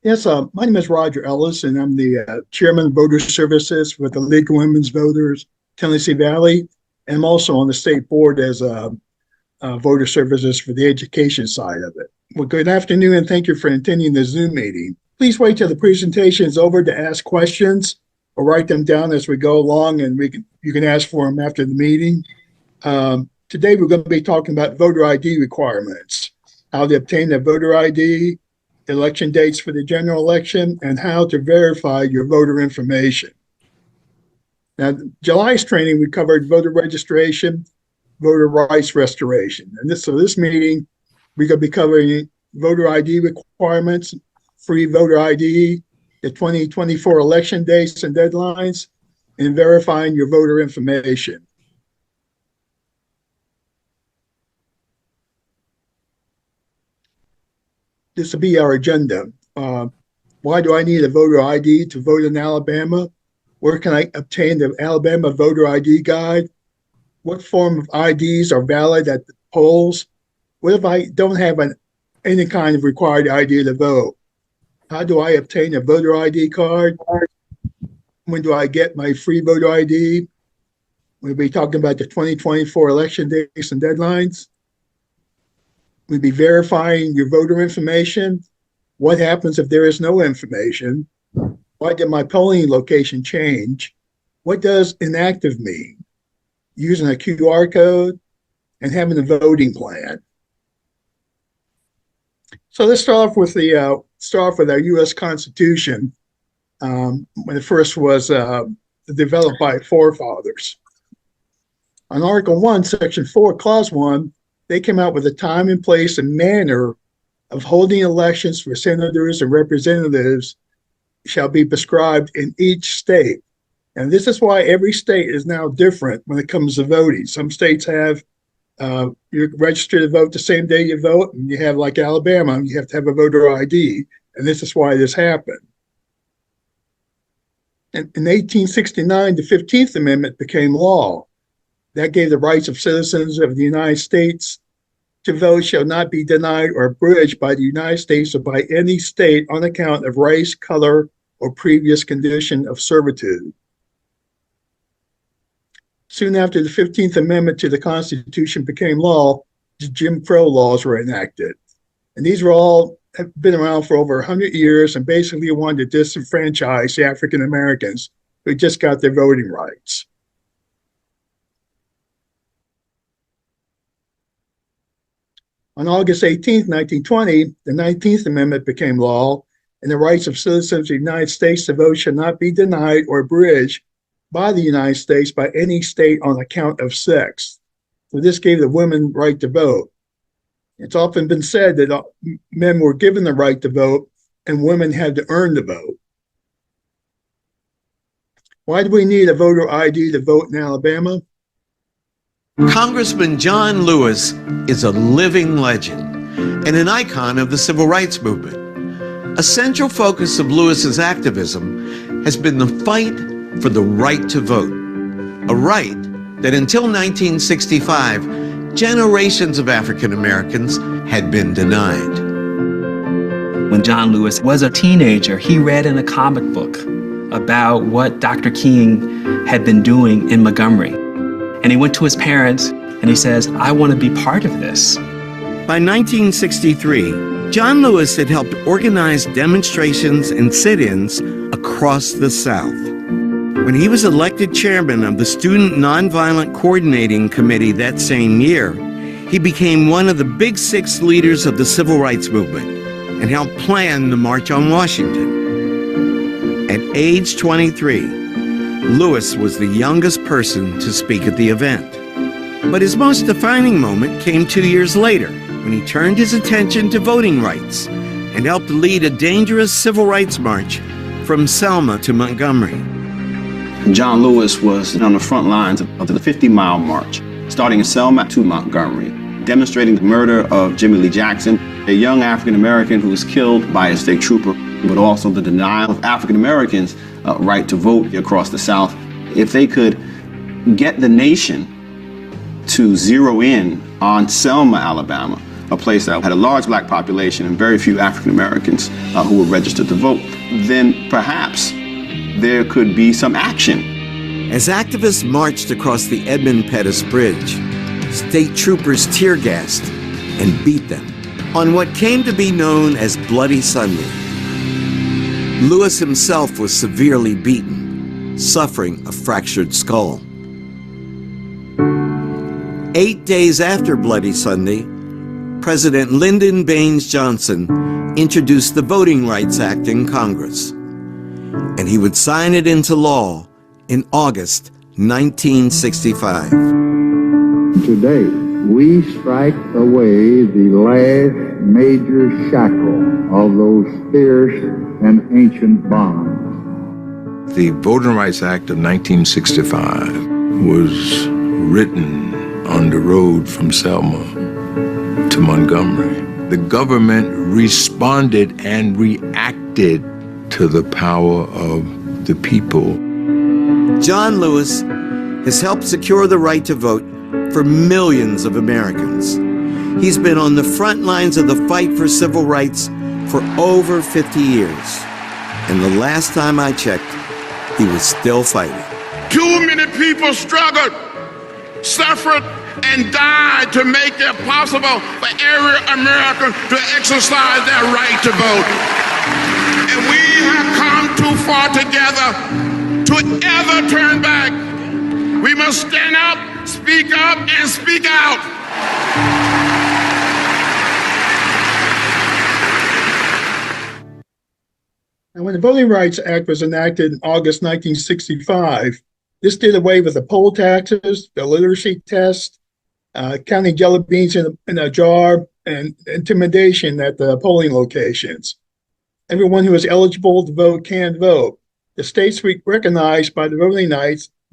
Yes, my name is Roger Ellis, and I'm the chairman of Voter Services with the League of Women's Voters, Tennessee Valley. And I'm also on the state board as Voter Services for the education side of it. Well, good afternoon, and thank you for attending the Zoom meeting. Please wait till the presentation is over to ask questions or write them down as we go along, and you can ask for them after the meeting. Today, we're going to be talking about voter ID requirements, how to obtain a voter ID, election dates for the general election, and how to verify your voter information. Now, July's training, we covered voter registration, voter rights restoration. And this meeting, we're going to be covering voter ID requirements, free voter ID, the 2024 election dates and deadlines, and verifying your voter information. This will be our agenda. Why do I need a voter ID to vote in Alabama? Where can I obtain the Alabama voter ID guide? What form of IDs are valid at the polls? What if I don't have any kind of required ID to vote? How do I obtain a voter ID card? When do I get my free voter ID? We'll be talking about the 2024 election dates and deadlines. We'll be verifying your voter information. What happens if there is no information? Why did my polling location change? What does inactive mean? Using a QR code and having a voting plan. So let's start off with our U.S. Constitution, when it first was developed by forefathers. On Article 1, Section 4, Clause 1, they came out with a time and place and manner of holding elections for senators and representatives shall be prescribed in each state. And this is why every state is now different when it comes to voting. Some states have you're registered to vote the same day you vote, and you have, like Alabama, you have to have a voter ID. And this is why this happened. And in 1869, the 15th Amendment became law. That gave the rights of citizens of the United States to vote shall not be denied or abridged by the United States or by any state on account of race, color, or previous condition of servitude. Soon after the 15th Amendment to the Constitution became law, the Jim Crow laws were enacted. And these have been around for over 100 years and basically wanted to disenfranchise the African Americans who just got their voting rights. On August 18, 1920, the 19th Amendment became law, and the rights of citizens of the United States to vote shall not be denied or abridged by the United States by any state on account of sex. So this gave the women right to vote. It's often been said that men were given the right to vote and women had to earn the vote. Why do we need a voter ID to vote in Alabama? Congressman John Lewis is a living legend and an icon of the civil rights movement. A central focus of Lewis's activism has been the fight for the right to vote, a right that until 1965, generations of African Americans had been denied. When John Lewis was a teenager, he read in a comic book about what Dr. King had been doing in Montgomery. And he went to his parents and he says, I want to be part of this. By 1963, John Lewis had helped organize demonstrations and sit-ins across the South. When he was elected chairman of the Student Nonviolent Coordinating Committee that same year, he became one of the Big Six leaders of the civil rights movement and helped plan the March on Washington. At age 23, Lewis was the youngest person to speak at the event. But his most defining moment came 2 years later, when he turned his attention to voting rights and helped lead a dangerous civil rights march from Selma to Montgomery. John Lewis was on the front lines of the 50-mile march, starting in Selma to Montgomery, demonstrating the murder of Jimmy Lee Jackson, a young African-American who was killed by a state trooper, but also the denial of African-Americans' right to vote across the South. If they could get the nation to zero in on Selma, Alabama, a place that had a large black population and very few African Americans who were registered to vote, then perhaps there could be some action. As activists marched across the Edmund Pettus Bridge, state troopers tear-gassed and beat them on what came to be known as Bloody Sunday. Lewis himself was severely beaten, suffering a fractured skull. 8 days after Bloody Sunday, President Lyndon Baines Johnson introduced the Voting Rights Act in Congress, and he would sign it into law in August 1965. Today, we strike away the last major shackle of those fierce and ancient bonds. The Voting Rights Act of 1965 was written on the road from Selma to Montgomery. The government responded and reacted to the power of the people. John Lewis has helped secure the right to vote for millions of Americans. He's been on the front lines of the fight for civil rights for over 50 years. And the last time I checked, he was still fighting. Too many people struggled, suffered, and died to make it possible for every American to exercise their right to vote. And we have come too far together to ever turn back. We must stand up, speak up, and speak out. And when the Voting Rights Act was enacted in August 1965, this did away with the poll taxes, the literacy test, counting jelly beans in a jar, and intimidation at the polling locations. Everyone who is eligible to vote can vote. The states recognized by the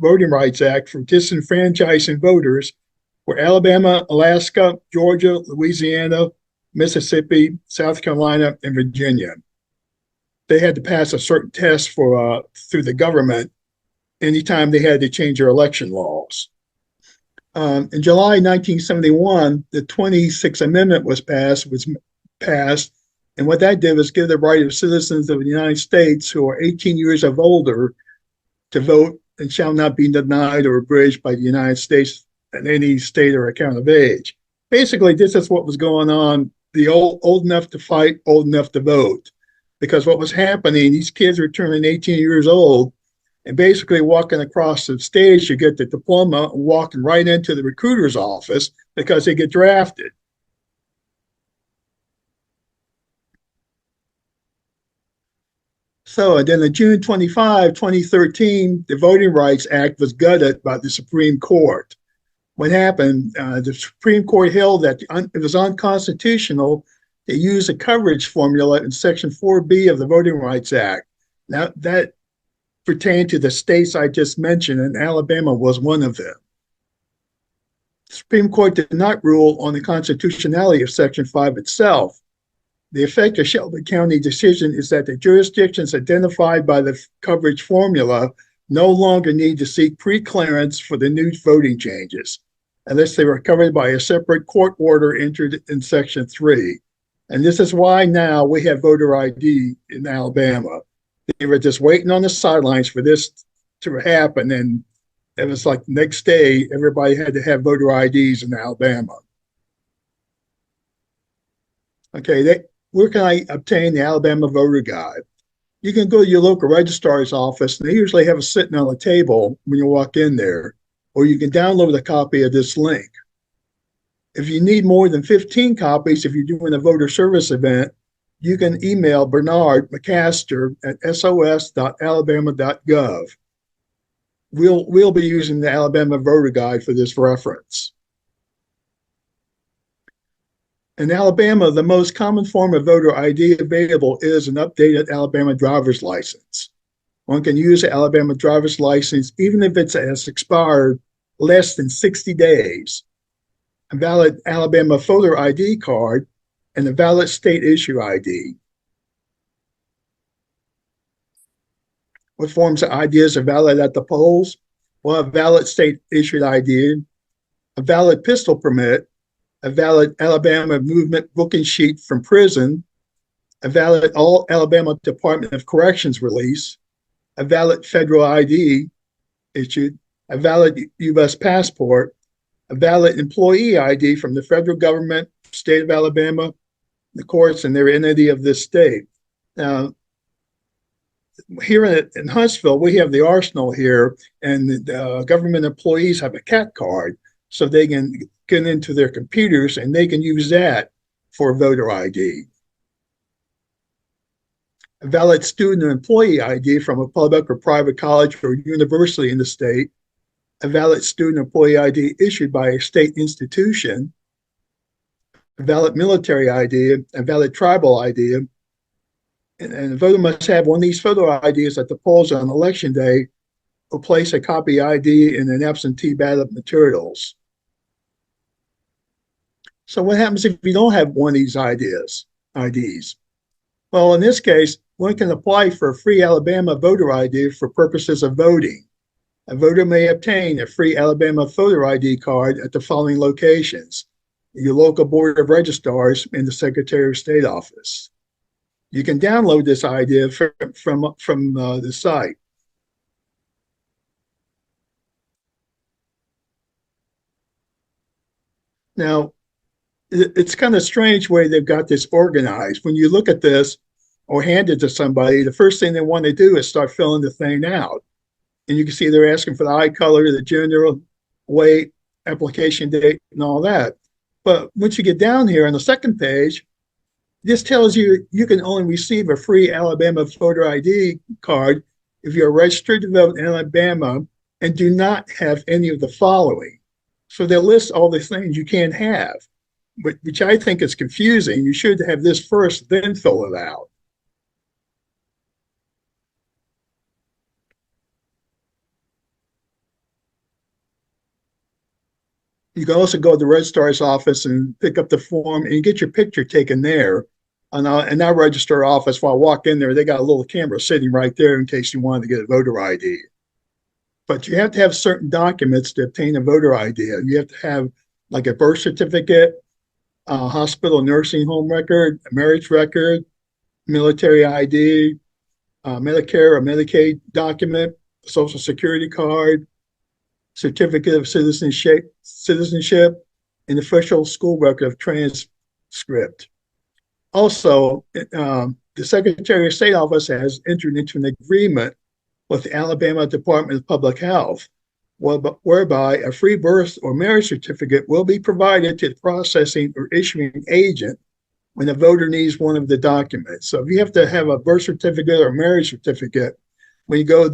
Voting Rights Act for disenfranchising voters were Alabama, Alaska, Georgia, Louisiana, Mississippi, South Carolina, and Virginia. They had to pass a certain test through the government anytime they had to change their election laws. In July 1971, the 26th Amendment was passed, and what that did was give the right of citizens of the United States who are 18 years of older to vote and shall not be denied or abridged by the United States in any state or account of age. Basically, this is what was going on, the old enough to fight, old enough to vote. Because what was happening, these kids were turning 18 years old and basically walking across the stage to get the diploma and walking right into the recruiter's office because they get drafted. So, and then on June 25, 2013, the Voting Rights Act was gutted by the Supreme Court. What happened, the Supreme Court held that it was unconstitutional to use a coverage formula in Section 4B of the Voting Rights Act. Now, that pertained to the states I just mentioned, and Alabama was one of them. The Supreme Court did not rule on the constitutionality of Section 5 itself. The effect of Shelby County decision is that the jurisdictions identified by the coverage formula no longer need to seek pre-clearance for the new voting changes, unless they were covered by a separate court order entered in Section 3. And this is why now we have voter ID in Alabama. They were just waiting on the sidelines for this to happen, and it was like the next day, everybody had to have voter IDs in Alabama. Okay, where can I obtain the Alabama Voter Guide? You can go to your local registrar's office, and they usually have it sitting on a table when you walk in there, or you can download a copy of this link. If you need more than 15 copies, if you're doing a voter service event, you can email Bernard McCaster at sos.alabama.gov. We'll be using the Alabama Voter Guide for this reference. In Alabama, the most common form of voter ID available is an updated Alabama driver's license. One can use an Alabama driver's license even if it has expired less than 60 days. A valid Alabama voter ID card, and a valid state issue ID. What forms of IDs are valid at the polls? Well, a valid state issued ID, a valid pistol permit, a valid Alabama movement booking sheet from prison, a valid all Alabama Department of Corrections release, a valid federal ID issued, a valid U.S. passport, a valid employee ID from the federal government, state of Alabama, the courts, and their entity of this state. Now, here in Huntsville, we have the arsenal here, and the government employees have a CAT card, so they can get into their computers and they can use that for voter ID. A valid student or employee ID from a public or private college or university in the state, a valid student employee ID issued by a state institution, a valid military ID, a valid tribal ID, and the voter must have one of these photo IDs at the polls on election day or place a copy ID in an absentee ballot materials. So what happens if you don't have one of these IDs? Well, in this case, one can apply for a free Alabama voter ID for purposes of voting. A voter may obtain a free Alabama voter ID card at the following locations: your local Board of Registrars and the Secretary of State office. You can download this ID from the site. Now, it's kind of strange way they've got this organized. When you look at this or hand it to somebody, the first thing they want to do is start filling the thing out. And you can see they're asking for the eye color, the gender, weight, application date, and all that. But once you get down here on the second page, this tells you you can only receive a free Alabama voter ID card if you're registered to vote in Alabama and do not have any of the following. So they'll list all the things you can't have, which I think is confusing. You should have this first, then fill it out. You can also go to the registrar's office and pick up the form and get your picture taken there. And our registrar office, while I walk in there, they got a little camera sitting right there in case you wanted to get a voter ID. But you have to have certain documents to obtain a voter ID. You have to have like a birth certificate, a hospital nursing home record, a marriage record, military ID, Medicare or Medicaid document, a Social Security card, certificate of citizenship, and official school record of transcript. Also, the Secretary of State office has entered into an agreement with the Alabama Department of Public Health, whereby a free birth or marriage certificate will be provided to the processing or issuing agent when a voter needs one of the documents. So if you have to have a birth certificate or marriage certificate, when you go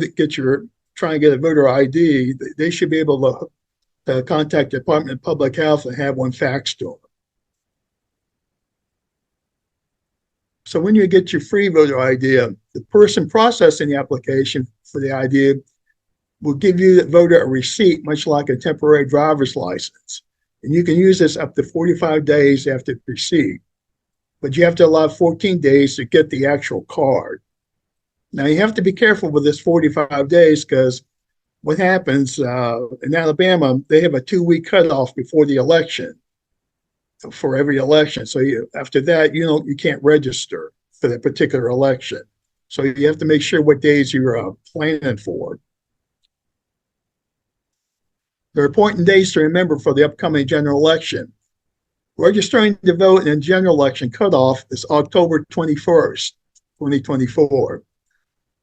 try and get a voter ID, they should be able to contact the Department of Public Health and have one faxed to them. So when you get your free voter ID, the person processing the application for the ID will give you the voter a receipt, much like a temporary driver's license. And you can use this up to 45 days after receipt. But you have to allow 14 days to get the actual card. Now, you have to be careful with this 45 days because what happens in Alabama, they have a 2-week cutoff before the election for every election. So after that, you can't register for that particular election. So you have to make sure what days you're planning for. There are important days to remember for the upcoming general election. Registering to vote in general election cutoff is October 21st, 2024.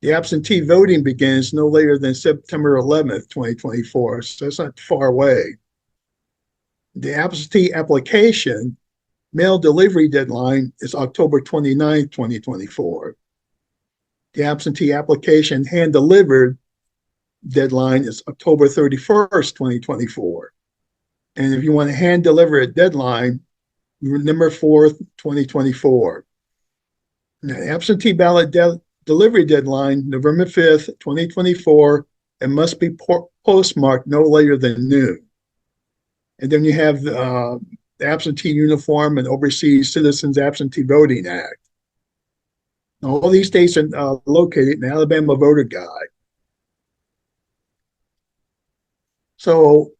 The absentee voting begins no later than September 11th, 2024, so that's not far away. The absentee application mail delivery deadline is October 29th, 2024. The absentee application hand delivered deadline is October 31st, 2024. And if you want to hand deliver a deadline, November 4th, 2024. The absentee ballot delivery deadline, November 5th, 2024, and must be postmarked no later than noon. And then you have the Absentee Uniform and Overseas Citizens Absentee Voting Act. Now, all these states are located in the Alabama Voter Guide. So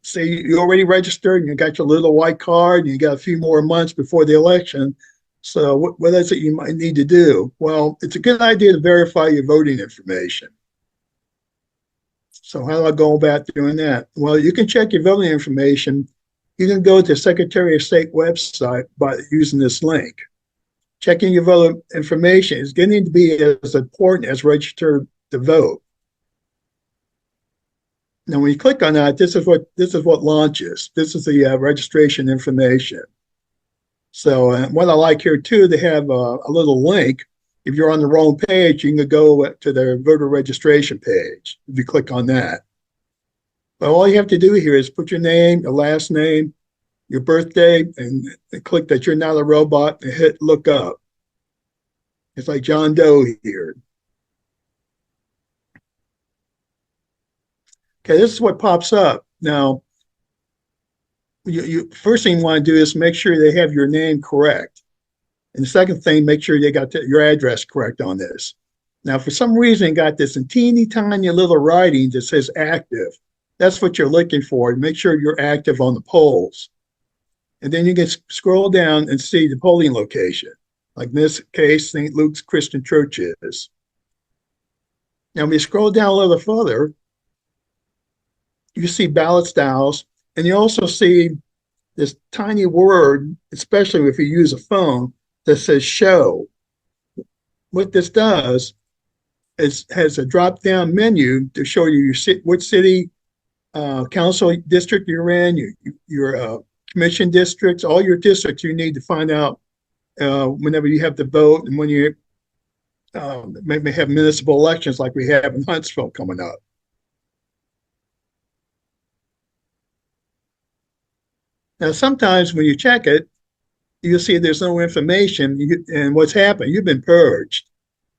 say you already registered and you got your little white card and you got a few more months before the election. So what is it you might need to do? Well, it's a good idea to verify your voting information. So how do I go about doing that? Well, you can check your voting information. You can go to the Secretary of State website by using this link. Checking your voter information is getting to be as important as register to vote. Now, when you click on that, this is what launches. This is the registration information. So what I like here too, they have a little link. If you're on the wrong page, you can go to their voter registration page if you click on that. But all you have to do here is put your name, your last name, your birthday, and click that you're not a robot and hit look up. It's like John Doe here. Okay, this is what pops up. Now, you first thing you want to do is make sure they have your name correct. And the second thing, make sure they got your address correct on this. Now, for some reason, it got this in teeny tiny little writing that says active. That's what you're looking for. Make sure you're active on the polls. And then you can scroll down and see the polling location. Like in this case, St. Luke's Christian Church is. Now, when you scroll down a little further, you see ballot styles, and you also see this tiny word, especially if you use a phone, that says show. What this does is has a drop-down menu to show you which city council district you're in, your commission districts, all your districts you need to find out whenever you have to vote and when you maybe have municipal elections like we have in Huntsville coming up. Now, sometimes when you check it, you'll see there's no information, and what's happened, you've been purged,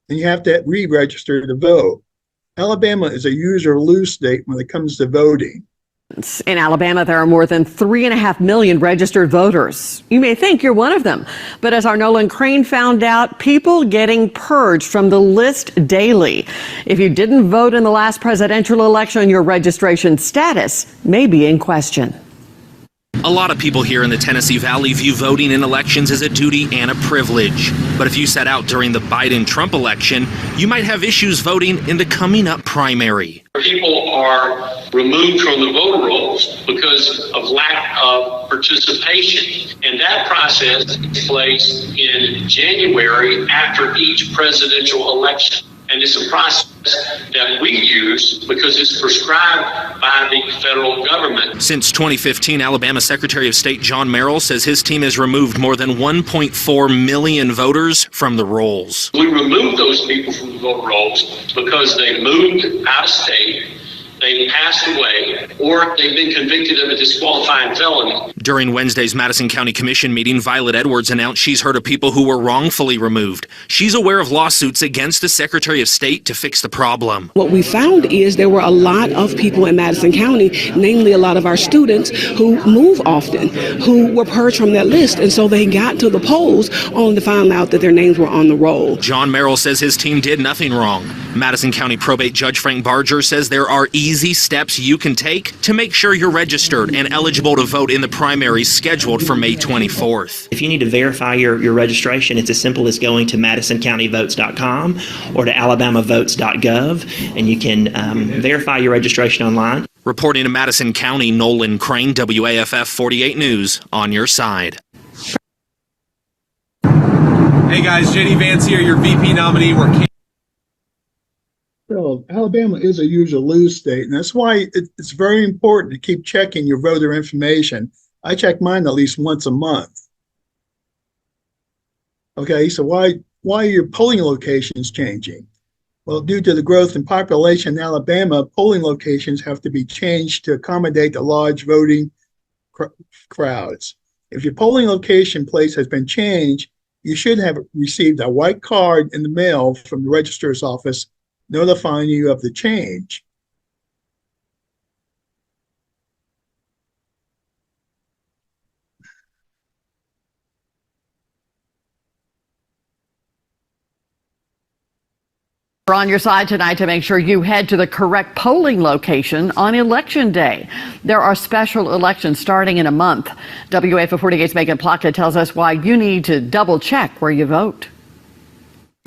and you have to re-register to vote. Alabama is a use or lose state when it comes to voting. In Alabama, there are more than 3.5 million registered voters. You may think you're one of them, but as our Nolan Crane found out, people getting purged from the list daily. If you didn't vote in the last presidential election, your registration status may be in question. A lot of people here in the Tennessee Valley view voting in elections as a duty and a privilege. But if you sat out during the Biden-Trump election, you might have issues voting in the coming up primary. People are removed from the voter rolls because of lack of participation. And that process takes place in January after each presidential election. And it's a process that we use because it's prescribed by the federal government. Since 2015, Alabama Secretary of State John Merrill says his team has removed more than 1.4 million voters from the rolls. We removed those people from the voter rolls because they moved out of state, they passed away, or they've been convicted of a disqualifying felony. During Wednesday's Madison County Commission meeting, Violet Edwards announced she's heard of people who were wrongfully removed. She's aware of lawsuits against the Secretary of State to fix the problem. What we found is there were a lot of people in Madison County, namely a lot of our students who move often, who were purged from that list, and so they got to the polls only to find out that their names were on the roll. John Merrill says his team did nothing wrong. Madison County Probate Judge Frank Barger says there are easy steps you can take to make sure you're registered and eligible to vote in the primaries scheduled for May 24th. If you need to verify your registration, it's as simple as going to MadisonCountyVotes.com or to AlabamaVotes.gov, and you can verify your registration online. Reporting to Madison County, Nolan Crane, WAFF 48 News, on your side. Hey guys, JD Vance here, your VP nominee. So Alabama is a use or lose state, and that's why it's very important to keep checking your voter information. I check mine at least once a month. Okay, so why are your polling locations changing? Well, due to the growth in population in Alabama, polling locations have to be changed to accommodate the large voting crowds. If your polling location place has been changed, you should have received a white card in the mail from the registrar's office notifying you of the change. We're on your side tonight to make sure you head to the correct polling location on Election Day. There are special elections starting in a month. WAFA 48's Megan Plaka tells us why you need to double check where you vote.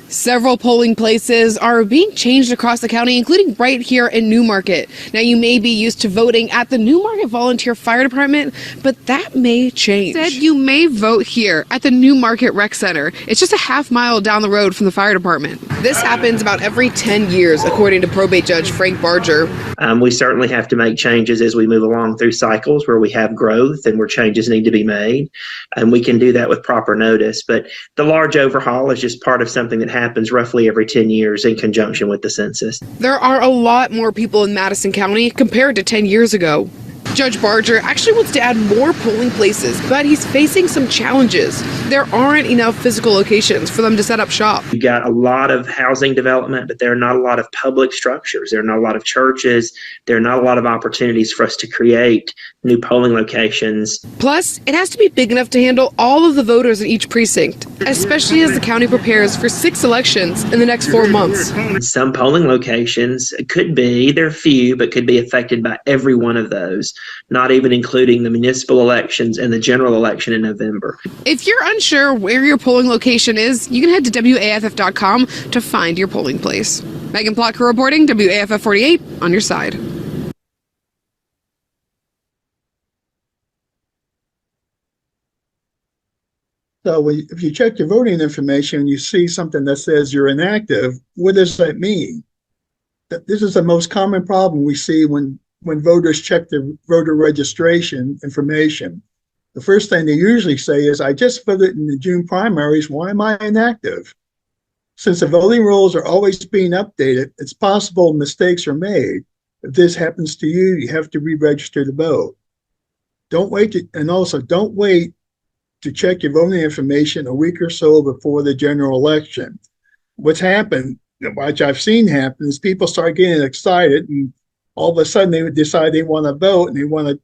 Several polling places are being changed across the county, including right here in Newmarket. Now, you may be used to voting at the Newmarket Volunteer Fire Department, but that may change. Instead, you may vote here at the Newmarket Rec Center. It's just a half-mile down the road from the fire department. This happens about every 10 years, according to probate judge Frank Barger. We certainly have to make changes as we move along through cycles where we have growth and where changes need to be made. And we can do that with proper notice. But the large overhaul is just part of something that happens roughly every 10 years in conjunction with the census. There are a lot more people in Madison County compared to 10 years ago. Judge Barger actually wants to add more polling places, but he's facing some challenges. There aren't enough physical locations for them to set up shop. You've got a lot of housing development, but there are not a lot of public structures. There are not a lot of churches. There are not a lot of opportunities for us to create new polling locations. Plus, it has to be big enough to handle all of the voters in each precinct, especially as the county prepares for 6 elections in the next 4 months. Some polling locations they're few, but could be affected by every one of those, not even including the municipal elections and the general election in November. If you're unsure where your polling location is, you can head to WAFF.com to find your polling place. Megan Plotker reporting, WAFF 48, on your side. So if you check your voting information and you see something that says you're inactive, what does that mean? This is the most common problem we see when voters check their voter registration information. The first thing they usually say is, I just voted in the June primaries, why am I inactive? Since the voting rules are always being updated, it's possible mistakes are made. If this happens to you, you have to re-register to vote. Don't wait to check your voting information a week or so before the general election. What's happened, which I've seen happen, is people start getting excited and all of a sudden they decide they want to vote and they want to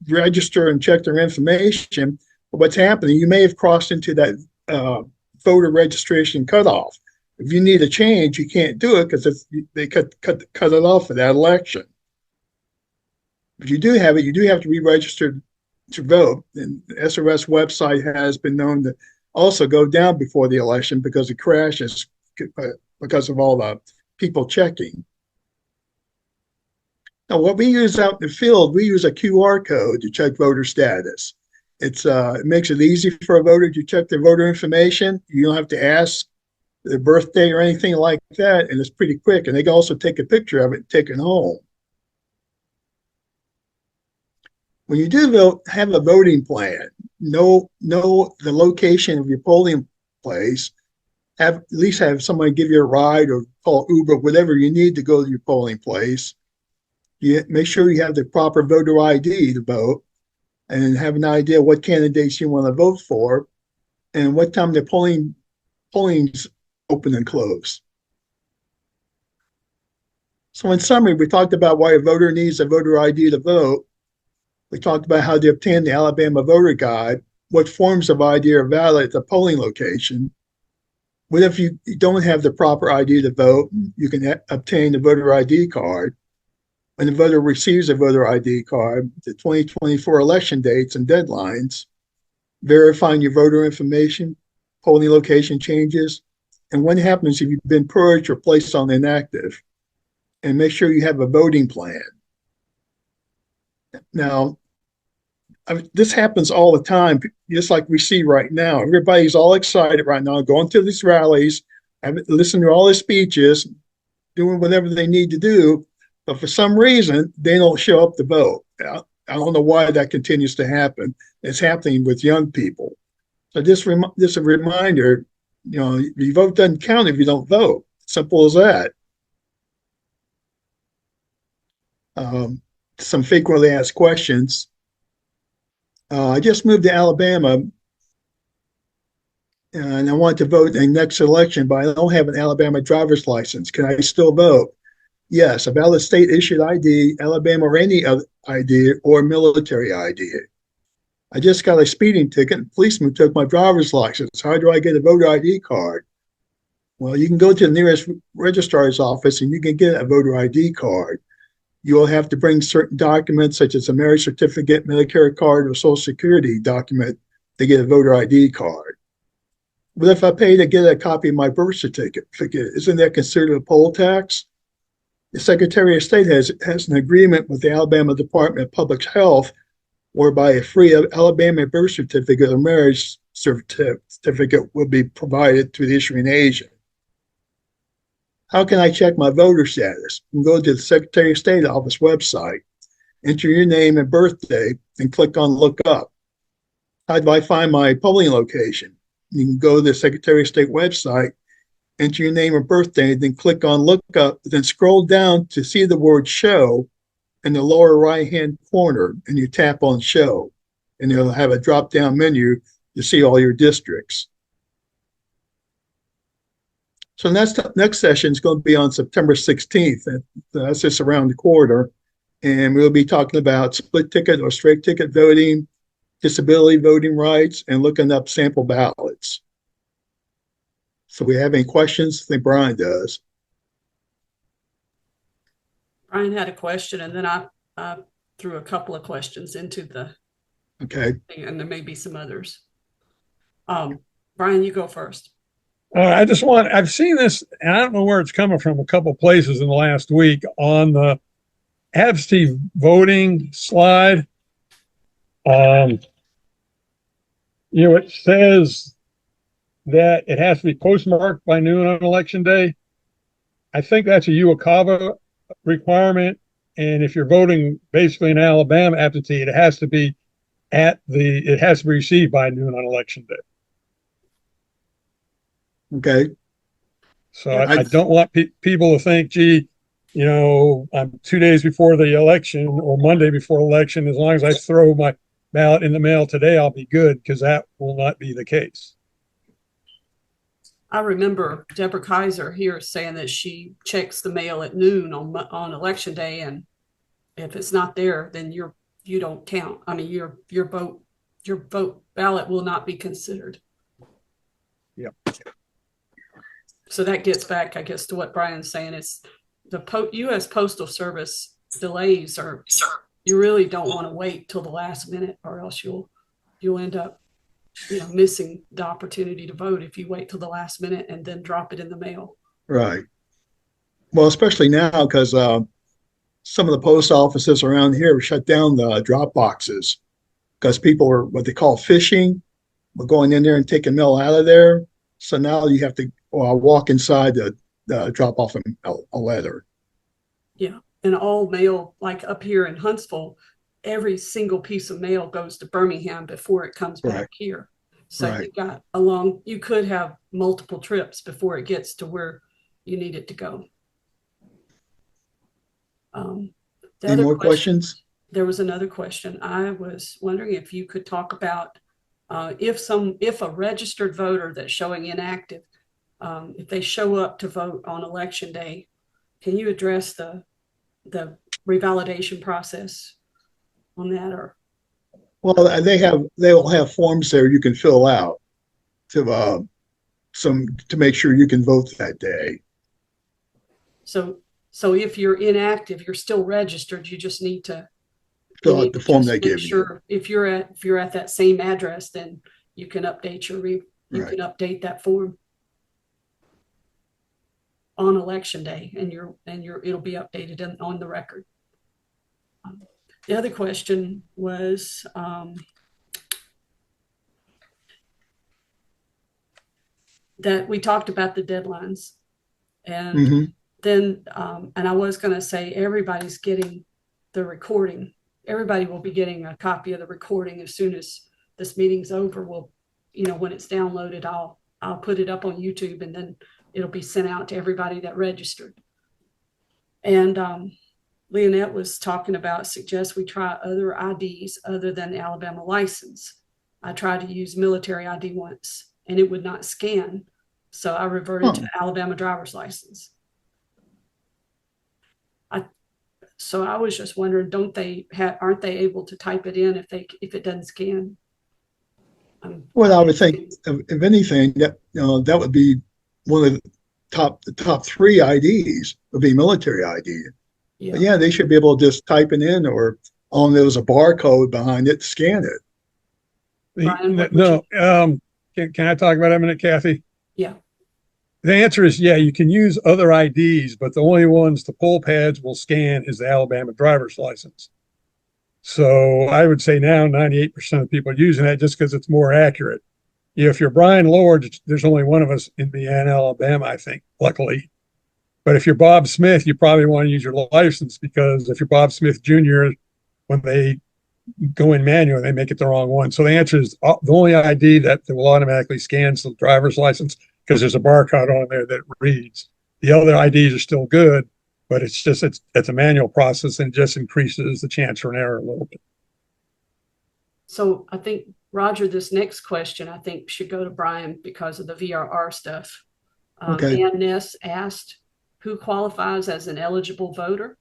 register and check their information. But what's happening, you may have crossed into that voter registration cutoff. If you need a change, you can't do it because they cut it off for that election. If you do have it, you do have to re-register to vote. And the SRS website has been known to also go down before the election because it crashes because of all the people checking. Now, what we use out in the field, we use a QR code to check voter status. It makes it easy for a voter to check their voter information. You don't have to ask their birthday or anything like that, and it's pretty quick. And they can also take a picture of it and take it home. When you do vote, have a voting plan. Know the location of your polling place. At least have someone give you a ride or call Uber, whatever you need to go to your polling place. You make sure you have the proper voter ID to vote and have an idea what candidates you want to vote for and what time the polling's open and close. So in summary, we talked about why a voter needs a voter ID to vote. We talked about how to obtain the Alabama Voter Guide, what forms of ID are valid at the polling location. What if you don't have the proper ID to vote? You can obtain the voter ID card. When the voter receives a voter ID card, the 2024 election dates and deadlines, verifying your voter information, polling location changes, and what happens if you've been purged or placed on inactive, and make sure you have a voting plan. Now, this happens all the time, just like we see right now. Everybody's all excited right now, going to these rallies, listening to all the speeches, doing whatever they need to do. But for some reason, they don't show up to vote. I don't know why that continues to happen. It's happening with young people. So just a reminder, your vote doesn't count if you don't vote. Simple as that. Some frequently asked questions. I just moved to Alabama and I want to vote in the next election, but I don't have an Alabama driver's license. Can I still vote? Yes, a valid state issued ID, Alabama or any other ID or military ID. I just got a speeding ticket and a policeman took my driver's license. How do I get a voter ID card? Well, you can go to the nearest registrar's office and you can get a voter ID card. You will have to bring certain documents such as a marriage certificate, Medicare card, or Social Security document to get a voter ID card. But if I pay to get a copy of my birth certificate, isn't that considered a poll tax? The Secretary of State has an agreement with the Alabama Department of Public Health whereby a free Alabama birth certificate or marriage certificate will be provided to the issuing agent. How can I check my voter status? You can go to the Secretary of State office website, enter your name and birthday, and click on Look Up. How do I find my polling location? You can go to the Secretary of State website, enter your name and birthday, then click on Look Up, then scroll down to see the word Show in the lower right-hand corner, and you tap on Show, and it'll have a drop-down menu to see all your districts. So next session is going to be on September 16th. And that's just around the corner. And we'll be talking about split ticket or straight ticket voting, disability voting rights, and looking up sample ballots. So we have any questions? I think Brian does. Brian had a question, and then I threw a couple of questions into the okay thing, and there may be some others. Brian, you go first. I've seen this, and I don't know where it's coming from, a couple places in the last week on the absentee voting slide. It says that it has to be postmarked by noon on election day. I think that's a UOCAVA requirement. And if you're voting basically in Alabama absentee, it has to be received by noon on election day. Okay. So I don't want people to think, gee, I'm 2 days before the election or Monday before election. As long as I throw my ballot in the mail today, I'll be good, because that will not be the case. I remember Deborah Kaiser here saying that she checks the mail at noon on election day, and if it's not there, then you don't count. I mean, your vote ballot will not be considered. Yep. So that gets back, I guess, to what Brian's saying. It's the U.S. Postal Service delays are, you really don't want to wait till the last minute, or else you'll end up, missing the opportunity to vote if you wait till the last minute and then drop it in the mail. Right. Well, especially now, because some of the post offices around here have shut down the drop boxes because people are what they call phishing. We're going in there and taking mail out of there. So now you have to walk inside to drop off a letter. Yeah. And all mail, like up here in Huntsville, every single piece of mail goes to Birmingham before it comes back here. So you could have multiple trips before it gets to where you need it to go. Any more questions? There was another question. I was wondering if you could talk about if a registered voter that's showing inactive, if they show up to vote on election day, can you address the revalidation process on that? Or they will have forms there you can fill out to make sure you can vote that day. So if you're inactive, you're still registered. You just need to fill out the form they give you. If you're at that same address, then you can update can update that form on election day, and it'll be updated on the record. The other question was that we talked about the deadlines, and then and I was going to say everybody's getting the recording. Everybody will be getting a copy of the recording as soon as this meeting's over. We'll, when it's downloaded, I'll put it up on YouTube, and then it'll be sent out to everybody that registered. And Leonette was talking about suggest we try other IDs other than the Alabama license. I tried to use military ID once, and it would not scan, so I reverted to Alabama driver's license. So I was just wondering, aren't they able to type it in if it doesn't scan? Well, I would think, if anything, that would be one of the top three IDs would be military ID. Yeah. But yeah, they should be able to just type it in, or on there's a barcode behind it, scan it. Brian, can I talk about that a minute, Kathy? Yeah. The answer is yeah, you can use other IDs, but the only ones the poll pads will scan is the Alabama driver's license. So I would say now 98% of people are using that just because it's more accurate. If you're Brian Lord, there's only one of us in Indiana, Alabama, I think, luckily. But if you're Bob Smith, you probably want to use your license, because if you're Bob Smith Jr., when they go in manual, they make it the wrong one. So the answer is the only ID that will automatically scan the driver's license, because there's a barcode on there that reads. The other IDs are still good, but it's a manual process, and just increases the chance for an error a little bit. So I think, Roger, this next question I think should go to Brian because of the VRR stuff. Okay. Ann Ness asked, who qualifies as an eligible voter?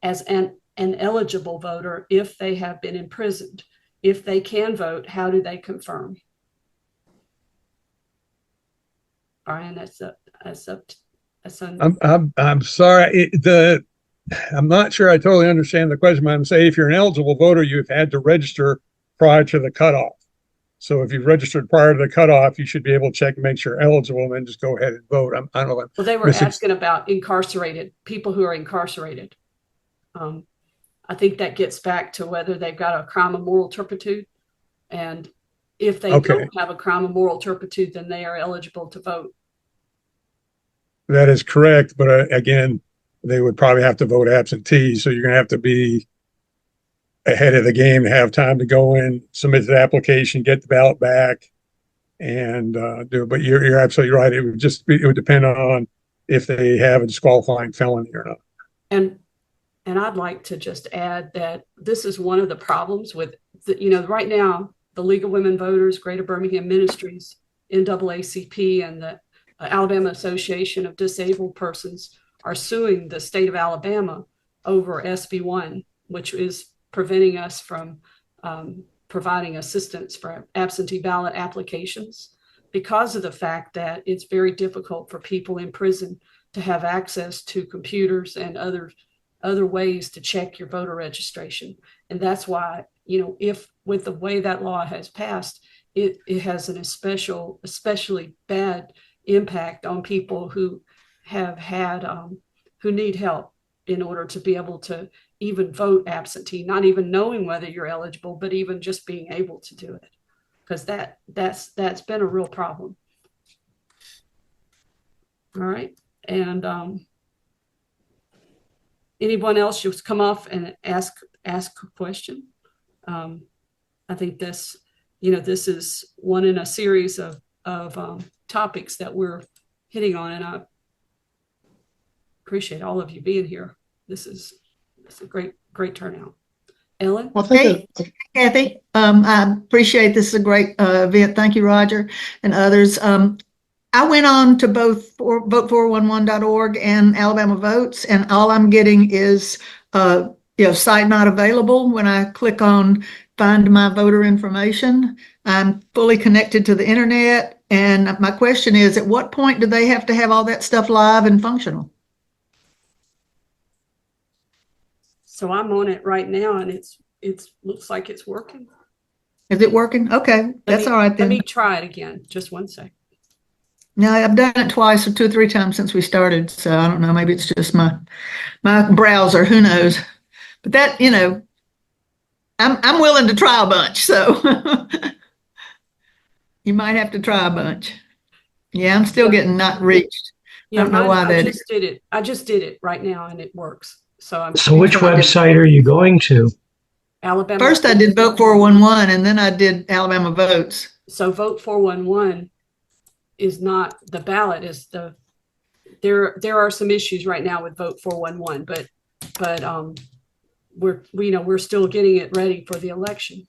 As an eligible voter if they have been imprisoned. If they can vote, how do they confirm? Brian, I'm sorry. I'm not sure I totally understand the question, but I'm saying if you're an eligible voter, you've had to register prior to the cutoff. So if you've registered prior to the cutoff, you should be able to check and make sure you're eligible, and then just go ahead and vote. I don't know. Well, they were asking about incarcerated people who are incarcerated. I think that gets back to whether they've got a crime of moral turpitude, and if they don't have a crime of moral turpitude, then they are eligible to vote. That is correct, but again, they would probably have to vote absentee. So you're going to have to be ahead of the game to have time to go in, submit the application, get the ballot back, and do it. But you're absolutely right. It would depend on if they have a disqualifying felony or not. And I'd like to just add that this is one of the problems with right now, the League of Women Voters, Greater Birmingham Ministries, NAACP, and the Alabama Association of Disabled Persons are suing the state of Alabama over SB1, which is preventing us from providing assistance for absentee ballot applications, because of the fact that it's very difficult for people in prison to have access to computers and other ways to check your voter registration. And that's why, if with the way that law has passed, it has an especially bad impact on people who have had who need help in order to be able to even vote absentee, not even knowing whether you're eligible, but even just being able to do it, because that's been a real problem. All right. And anyone else just come off and ask a question? I think this is one in a series of topics that we're hitting on, and I appreciate all of you being here. This is a great turnout. Ellen? Well, hey, Kathy, I appreciate this is a great event. Thank you, Roger, and others. I went on to both vote411.org and Alabama Votes, and all I'm getting is site not available. When I click on find my voter information, I'm fully connected to the internet. And my question is, at what point do they have to have all that stuff live and functional? So I'm on it right now, and it looks like it's working. Is it working? Okay, that's all right then. Let me try it again. Just one sec. No, I've done it twice or 2 or 3 times since we started. So I don't know. Maybe it's just my browser. Who knows? But that, I'm willing to try a bunch. So you might have to try a bunch. Yeah, I'm still getting not reached. Yeah, I don't know why that is. I just did it right now, and it works. So which website are you going to? Alabama. First, I did Vote 411, and then I did Alabama Votes. So Vote 411 is not the ballot. Is there are some issues right now with Vote 411, but we're still getting it ready for the election.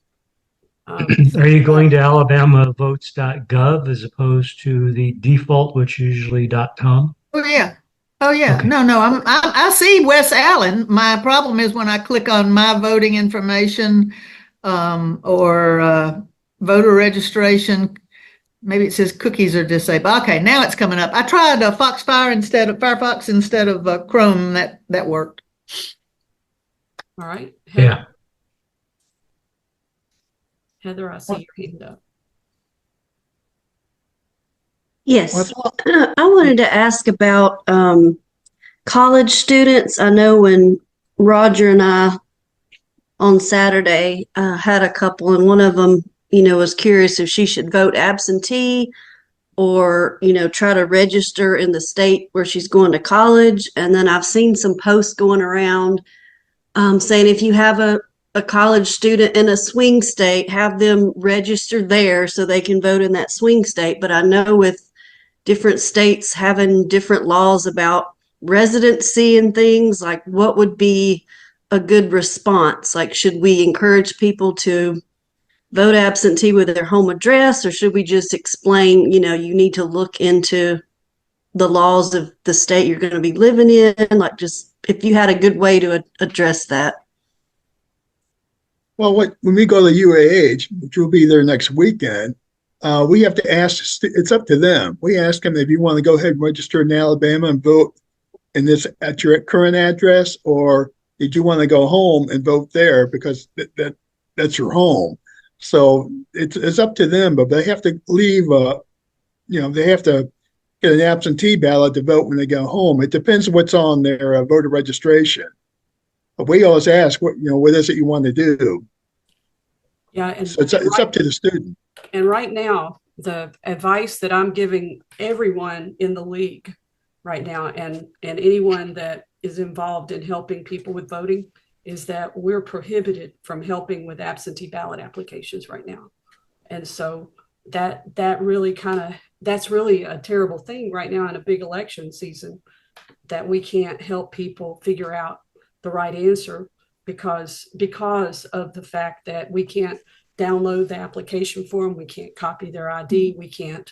Are you going to alabamavotes.gov as opposed to the default, which is usually .com? Oh yeah. Okay. No. I see Wes Allen. My problem is when I click on my voting information or voter registration, maybe it says cookies are disabled. Okay, now it's coming up. I tried Firefox instead of Chrome. That worked. All right. Yeah. Heather, I see your hand up. Yes. I wanted to ask about college students. I know when Roger and I on Saturday had a couple, and one of them, was curious if she should vote absentee or, try to register in the state where she's going to college. And then I've seen some posts going around saying if you have a college student in a swing state, have them register there so they can vote in that swing state. But I know with different states having different laws about residency and things, like what would be a good response? Like, should we encourage people to vote absentee with their home address, or should we just explain, you need to look into the laws of the state you're going to be living in? Like, just if you had a good way to address that. Well, when we go to UAH, which will be there next weekend, we have to ask, it's up to them. We ask them if you want to go ahead and register in Alabama and vote in this at your current address, or did you want to go home and vote there because that's your home? So it's up to them, but they have to leave, they have to get an absentee ballot to vote when they go home. It depends on what's on their voter registration. But we always ask, what is it you want to do? Yeah, and so it's up to the student. And right now, the advice that I'm giving everyone in the league right now, and anyone that is involved in helping people with voting, is that we're prohibited from helping with absentee ballot applications right now. And so that really that's really a terrible thing right now in a big election season, that we can't help people figure out the right answer because of the fact that we can't download the application form, we can't copy their ID, we can't,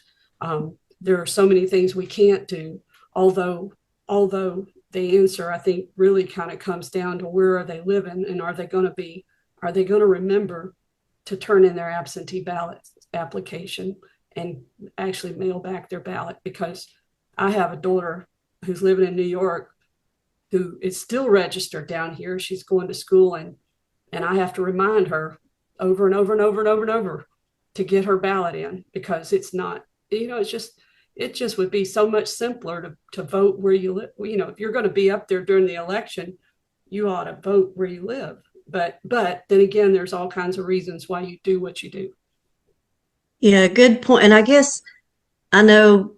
there are so many things we can't do, although the answer, I think, really kind of comes down to where are they living, and are they going to remember to turn in their absentee ballot application and actually mail back their ballot? Because I have a daughter who's living in New York who is still registered down here. She's going to school, and I have to remind her over and over and over and over and over to get her ballot in, because it's not, it just would be so much simpler to vote where you live. If you're going to be up there during the election, you ought to vote where you live. But then again, there's all kinds of reasons why you do what you do. Yeah, good point. And I guess I know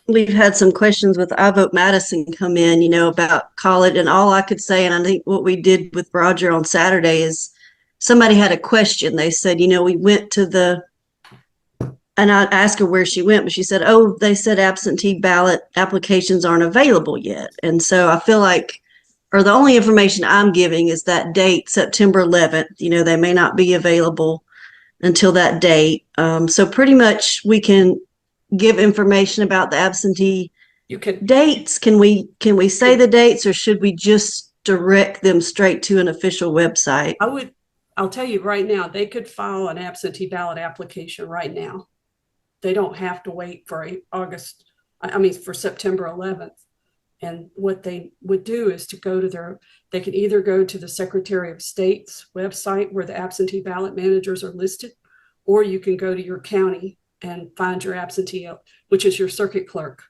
we've had some questions with I Vote Madison come in, about college, and all I could say, and I think what we did with Roger on Saturday is somebody had a question. They said, we went to and I asked her where she went, but she said, they said absentee ballot applications aren't available yet. And so I feel like, or the only information I'm giving is that date, September 11th, they may not be available until that date. So pretty much we can give information about the absentee dates. Can we say the dates, or should we just direct them straight to an official website? I'll tell you right now, they could file an absentee ballot application right now. They don't have to wait for for September 11th. And what they would do is they can either go to the Secretary of State's website where the absentee ballot managers are listed, or you can go to your county and find your absentee, which is your circuit clerk.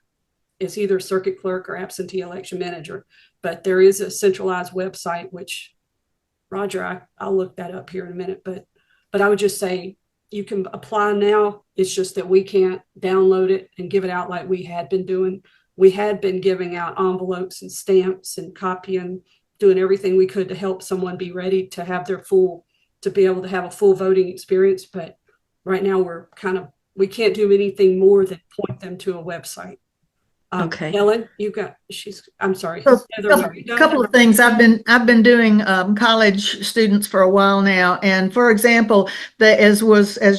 It's either circuit clerk or absentee election manager. But there is a centralized website, which, Roger, I'll look that up here in a minute. But I would just say you can apply now. It's just that we can't download it and give it out like we had been doing. We had been giving out envelopes and stamps and copying, doing everything we could to help someone be ready to have to be able to have a full voting experience. But right now we can't do anything more than point them to a website. Okay. Helen, I'm sorry. So, Heather, are you done? couple of things. I've been doing college students for a while now, and for example, as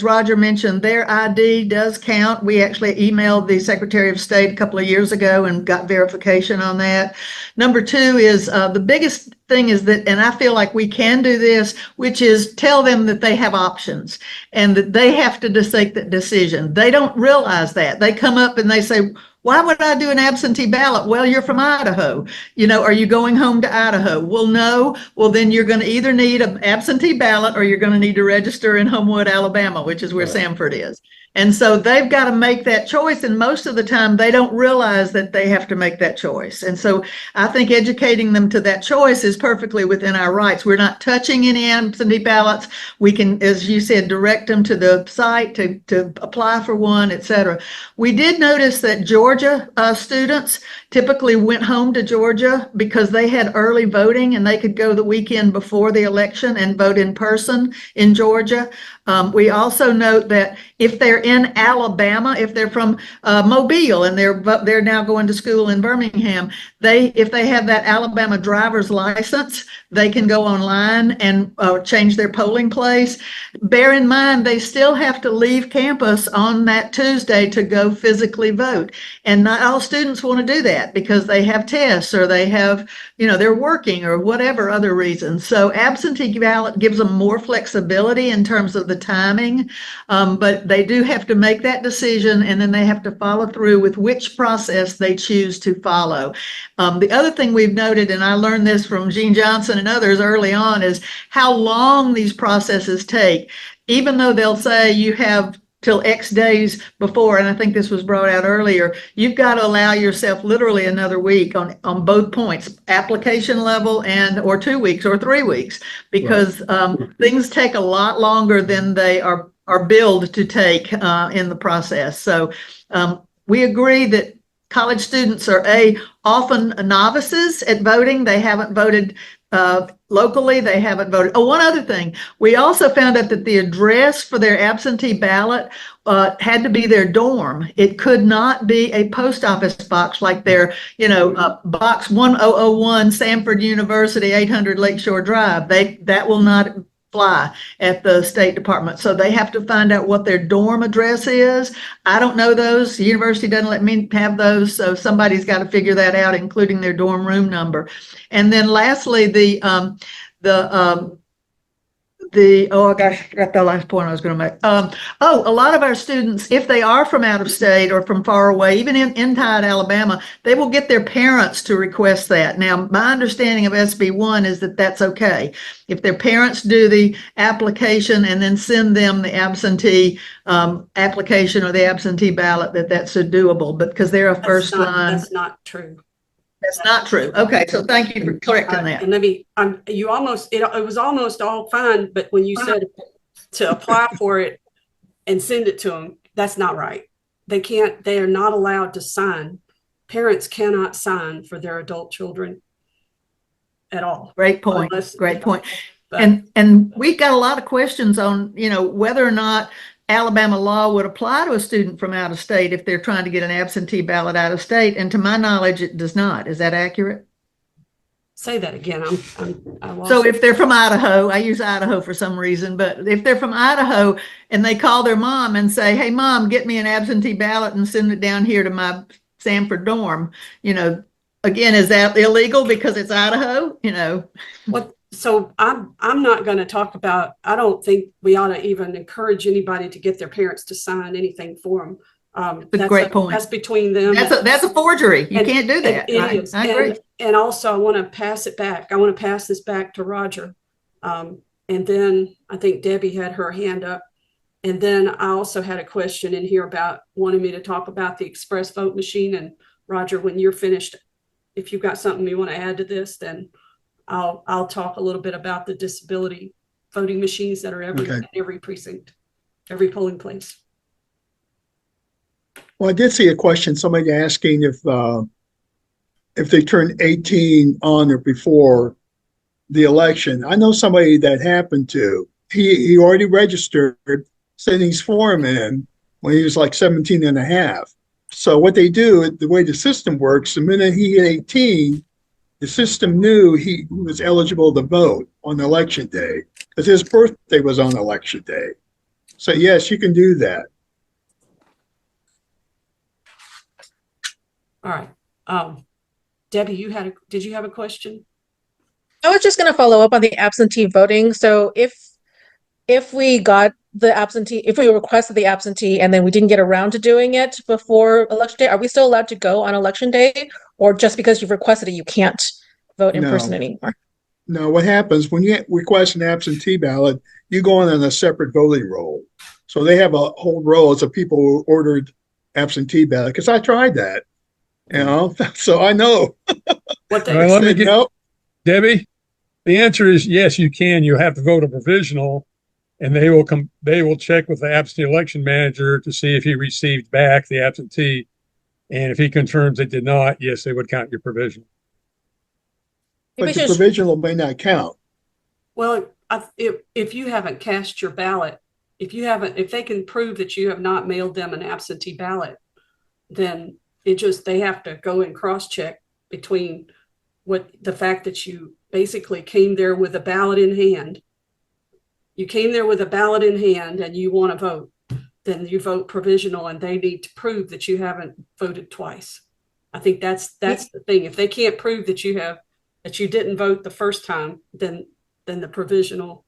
Roger mentioned, their ID does count. We actually emailed the Secretary of State a couple of years ago and got verification on that. Number two is the biggest thing is that, and I feel like we can do this, which is tell them that they have options and that they have to make that decision. They don't realize that. They come up and they say, why would I do an absentee ballot? Well, you're from Idaho. Are you going home to Idaho? Well, no. Well, then you're going to either need an absentee ballot or you're going to need to register in Homewood, Alabama, which is where Sanford is. And so they've got to make that choice. And most of the time, they don't realize that they have to make that choice. And so I think educating them to that choice is perfectly within our rights. We're not touching any absentee ballots. We can, as you said, direct them to the site to apply for one, et cetera. We did notice that Georgia students typically went home to Georgia because they had early voting and they could go the weekend before the election and vote in person in Georgia. We also note that if they're in Alabama, if they're from Mobile and they're now going to school in Birmingham, if they have that Alabama driver's license, they can go online and change their polling place. Bear in mind, they still have to leave campus on that Tuesday to go physically vote. And not all students want to do that because they have tests or they have, they're working or whatever other reasons. So absentee ballot gives them more flexibility in terms of the timing, but they do have to make that decision and then they have to follow through with which process they choose to follow. The other thing we've noted, and I learned this from Gene Johnson and others early on, is how long these processes take. Even though they'll say you have till X days before, and I think this was brought out earlier, you've got to allow yourself literally another week on both points, application level or 2 weeks or 3 weeks, because things take a lot longer than they are billed to take in the process. So we agree that college students are often novices at voting. They haven't voted locally, they haven't voted. Oh, one other thing. We also found out that the address for their absentee ballot had to be their dorm. It could not be a post office box like their, box 1001 Sanford University, 800 Lakeshore Drive. That will not fly at the State Department. So they have to find out what their dorm address is. I don't know those. The university doesn't let me have those. So somebody's got to figure that out, including their dorm room number. And then lastly, oh gosh, I forgot the last point I was going to make. A lot of our students, if they are from out of state or from far away, even inside Alabama, they will get their parents to request that. Now, my understanding of SB1 is that that's okay. If their parents do the application and then send them the absentee application or the absentee ballot, that's doable, but because they're a first line. That's not true. That's not true. Okay, so thank you for correcting that. And it was almost all fine, but when you said to apply for it and send it to them, that's not right. They are not allowed to sign. Parents cannot sign for their adult children at all. Great point. Great point. And we got a lot of questions on, whether or not Alabama law would apply to a student from out of state if they're trying to get an absentee ballot out of state. And to my knowledge, it does not. Is that accurate? Say that again. So if they're from Idaho, I use Idaho for some reason, but if they're from Idaho and they call their mom and say, hey, mom, get me an absentee ballot and send it down here to my Sanford dorm, again, is that illegal because it's Idaho? So I'm not going to talk about, I don't think we ought to even encourage anybody to get their parents to sign anything for them. That's a great point. That's between them. That's a forgery. You can't do that. I agree. And also I want to pass it back. I want to pass this back to Roger. And then I think Debbie had her hand up. And then I also had a question in here about wanting me to talk about the express vote machine. And Roger, when you're finished, if you've got something you want to add to this, then I'll talk a little bit about the disability voting machines that are every precinct, every polling place. Well, I did see a question, somebody asking if they turned 18 on or before the election. I know somebody that happened to. He already registered, sent his form in when he was like 17 and a half. So what they do, the way the system works, the minute he hit 18, the system knew he was eligible to vote on election day because his birthday was on election day. So yes, you can do that. All right. Debbie, did you have a question? I was just going to follow up on the absentee voting. So if we got the absentee, if we requested the absentee and then we didn't get around to doing it before election day, are we still allowed to go on election day? Or just because you've requested it, you can't vote in person anymore? No, what happens when you request an absentee ballot, you go on a separate voting roll. So they have a whole roll of people who ordered absentee ballot because I tried that, so I know. What they let me get, Debbie, the answer is yes, you can. You have to vote a provisional, and they will check with the absentee election manager to see if he received back the absentee. And if he confirms they did not, yes, they would count your provisional. But the provisional may not count. Well, if you haven't cast your ballot, if they can prove that you have not mailed them an absentee ballot, then they have to go and cross-check between the fact that you basically came there with a ballot in hand. You came there with a ballot in hand and you want to vote, then you vote provisional, and they need to prove that you haven't voted twice. I think that's the thing. If they can't prove that you didn't vote the first time, then the provisional,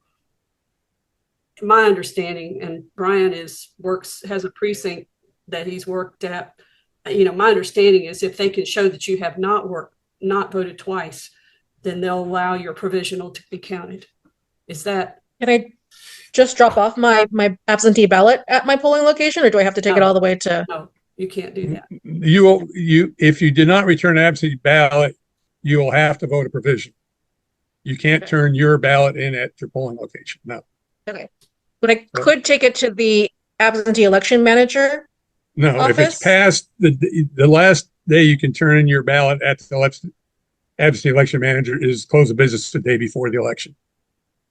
my understanding, and Brian has a precinct that he's worked at. My understanding is if they can show that you have not voted twice, then they'll allow your provisional to be counted. Is that? Can I just drop off my absentee ballot at my polling location, or do I have to take it all the way to? No, you can't do that. If you did not return an absentee ballot, you will have to vote a provision. You can't turn your ballot in at your polling location. No. Okay. But I could take it to the absentee election manager. No, office? If it's past the last day you can turn in your ballot at the absentee election manager is close of business the day before the election.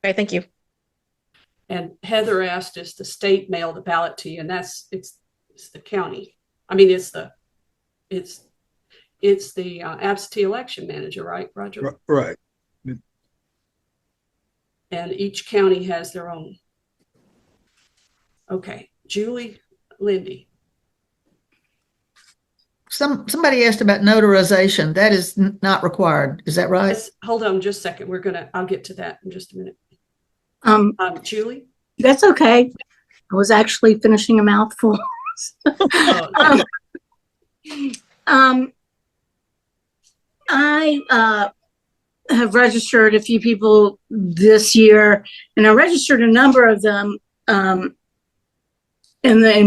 Okay, thank you. And Heather asked, does the state mail the ballot to you? And it's the county. I mean, it's the absentee election manager, right, Roger? Right. And each county has their own. Okay, Julie, Lindy. Somebody asked about notarization. That is not required. Is that right? Yes, hold on just a second. I'll get to that in just a minute. Julie? That's okay. I was actually finishing a mouthful. I have registered a few people this year, and I registered a number of them in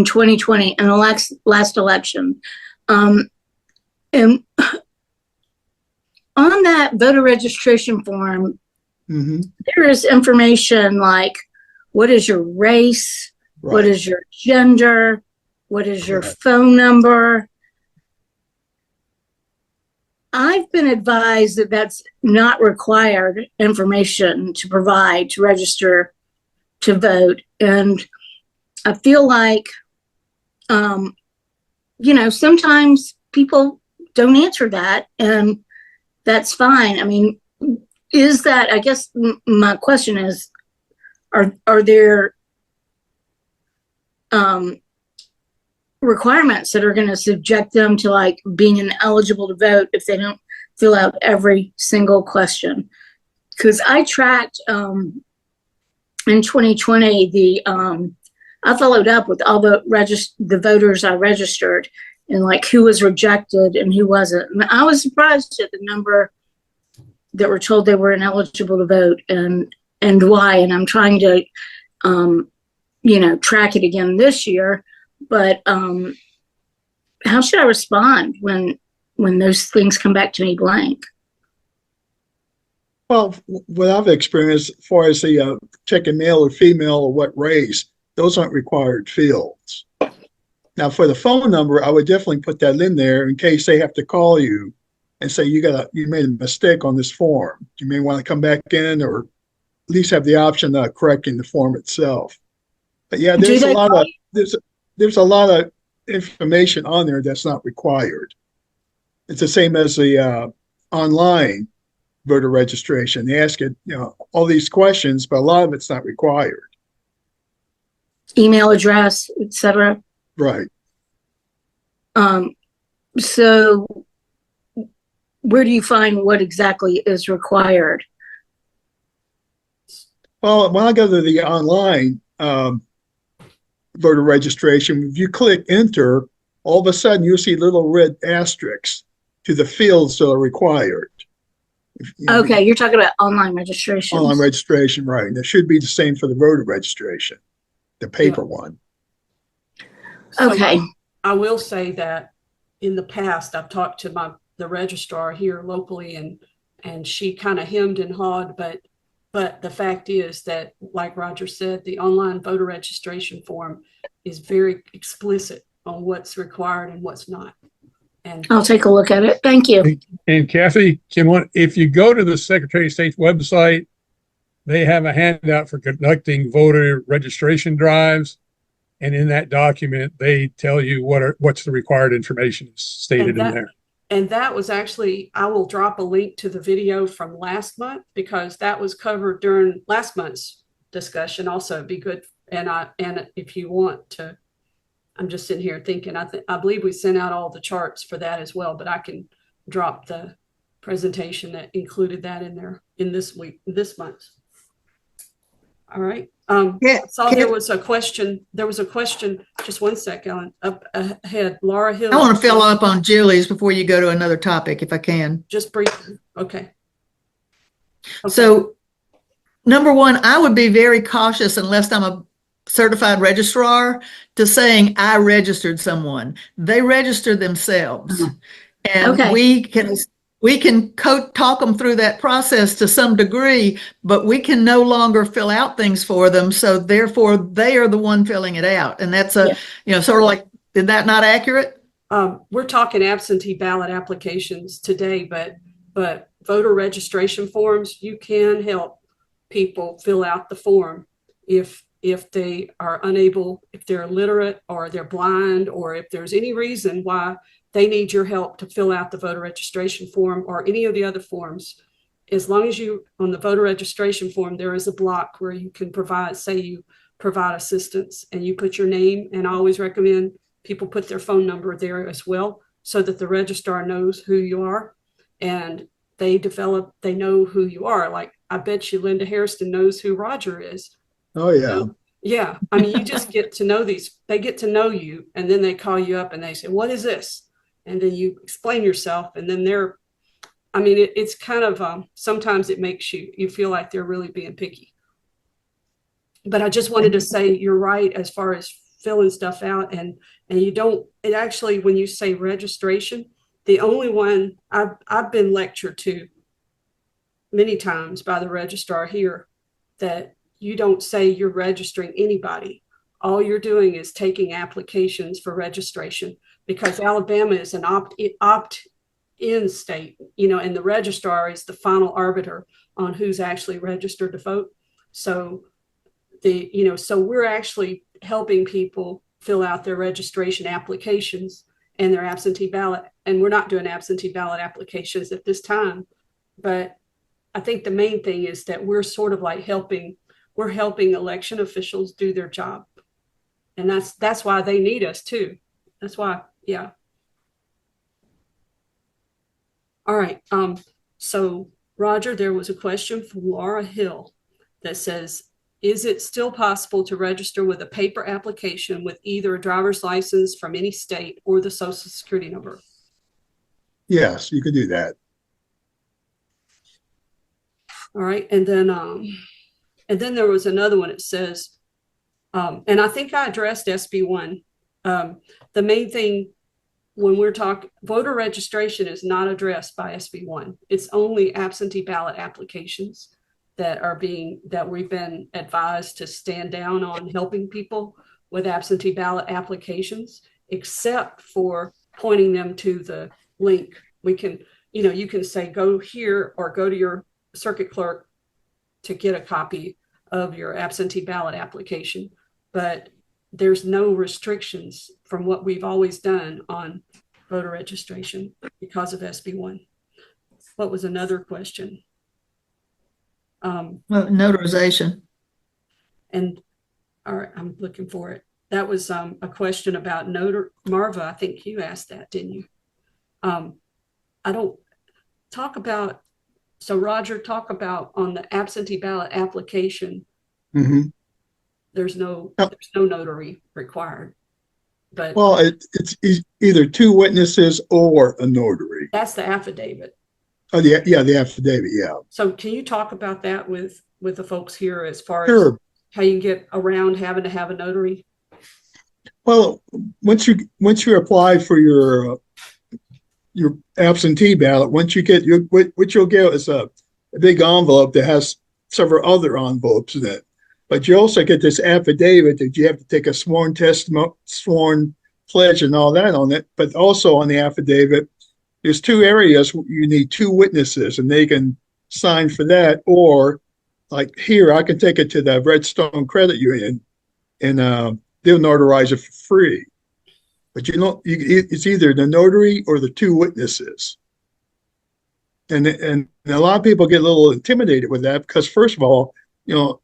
2020 in the last election. And on that voter registration form, there is information like what is your race, what is your gender, what is your phone number. I've been advised that that's not required information to provide to register to vote. And I feel like, sometimes people don't answer that, and that's fine. I mean, I guess my question is, are there requirements that are going to subject them to like being ineligible to vote if they don't fill out every single question? Because I tracked in 2020 I followed up with all the voters I registered and like who was rejected and who wasn't. And I was surprised at the number that were told they were ineligible to vote and why. And I'm trying to track it again this year. But how should I respond when those things come back to me blank? Well, what I've experienced as far as the checking male or female or what race, those aren't required fields. Now, for the phone number, I would definitely put that in there in case they have to call you and say you made a mistake on this form. You may want to come back in, or at least have the option of correcting the form itself. But yeah, there's a lot of information on there that's not required. It's the same as the online voter registration. They ask it, all these questions, but a lot of it's not required. Email address, etc. Right. So where do you find what exactly is required? Well, when I go to the online voter registration, if you click enter, all of a sudden you'll see little red asterisks to the fields that are required. Okay, you're talking about online registration. Online registration, right. And it should be the same for the voter registration, the paper one. Okay. So I will say that in the past, I've talked to the registrar here locally, and she kind of hemmed and hawed, but the fact is that, like Roger said, the online voter registration form is very explicit on what's required and what's not. And I'll take a look at it. Thank you. And Kathy, if you go to the Secretary of State's website, they have a handout for conducting voter registration drives. And in that document, they tell you what's the required information stated in there. And that was actually, I will drop a link to the video from last month, because that was covered during last month's discussion. Also, it'd be good. And if you want to, I'm just sitting here thinking, I believe we sent out all the charts for that as well, but I can drop the presentation that included that in there in this month. All right. Yeah, I saw there was a question. Just one sec, Ellen. Up ahead, Laura Hill. I want to fill up on Julie's before you go to another topic, if I can. Just briefly. Okay. So, number one, I would be very cautious, unless I'm a certified registrar, to saying I registered someone. They registered themselves. And we can talk them through that process to some degree, but we can no longer fill out things for them. So therefore they are the one filling it out. And that's sort of like, is that not accurate? We're talking absentee ballot applications today, but voter registration forms, you can help people fill out the form if they are unable, if they're illiterate or they're blind, or if there's any reason why they need your help to fill out the voter registration form or any of the other forms. As long as on the voter registration form, there is a block where you can provide assistance, and you put your name, and I always recommend people put their phone number there as well, so that the registrar knows who you are, and they know who you are. Like, I bet you Linda Hairston knows who Roger is. Oh, yeah. Yeah. I mean, you just get to know they get to know you, and then they call you up and they say, what is this? And then you explain yourself, and then it's kind of, sometimes it makes you feel like they're really being picky. But I just wanted to say, you're right, as far as filling stuff out, and it actually, when you say registration, the only one I've been lectured to many times by the registrar here, that you don't say you're registering anybody. All you're doing is taking applications for registration, because Alabama is an opt-in state, and the registrar is the final arbiter on who's actually registered to vote. So so we're actually helping people fill out their registration applications and their absentee ballot. And we're not doing absentee ballot applications at this time, but I think the main thing is that we're sort of like helping election officials do their job. And that's why they need us too. That's why, yeah. All right. So Roger, there was a question from Laura Hill that says, is it still possible to register with a paper application with either a driver's license from any state or the Social Security number? Yes, you can do that. All right. And then there was another one. It says, and I think I addressed SB1. The main thing when we're talking voter registration is not addressed by SB1. It's only absentee ballot applications that we've been advised to stand down on helping people with absentee ballot applications, except for pointing them to the link. We can, you can say, go here or go to your circuit clerk to get a copy of your absentee ballot application. But there's no restrictions from what we've always done on voter registration because of SB1. What was another question? Well, notarization. And all right, I'm looking for it. That was a question about Marva. I think you asked that, didn't you? I don't talk about. So Roger, talk about on the absentee ballot application. There's no notary required. But well, it's either two witnesses or a notary. That's the affidavit. Oh, yeah, the affidavit, yeah. So can you talk about that with the folks here as far Sure. as how you can get around having to have a notary? Well, once you apply for your absentee ballot, once you get what you'll get is a big envelope that has several other envelopes in it. But you also get this affidavit that you have to take a sworn pledge and all that on it. But also on the affidavit, there's two areas you need two witnesses, and they can sign for that. Or like here, I can take it to the Redstone Credit Union, and they'll notarize it for free. But it's either the notary or the two witnesses. And a lot of people get a little intimidated with that because, first of all,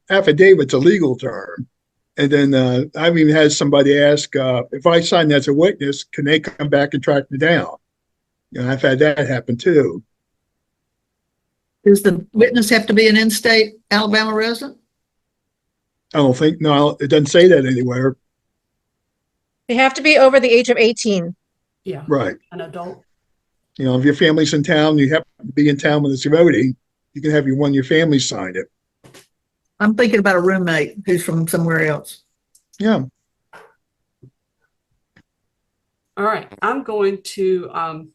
affidavit's a legal term. And then I've even had somebody ask, if I sign as a witness, can they come back and track me down? I've had that happen too. Does the witness have to be an in-state Alabama resident? I don't think, no, it doesn't say that anywhere. They have to be over the age of 18. Yeah. Right. An adult. If your family's in town, you happen to be in town when it's voting, you can have one of your family sign it. I'm thinking about a roommate who's from somewhere else. Yeah. All right. I'm going to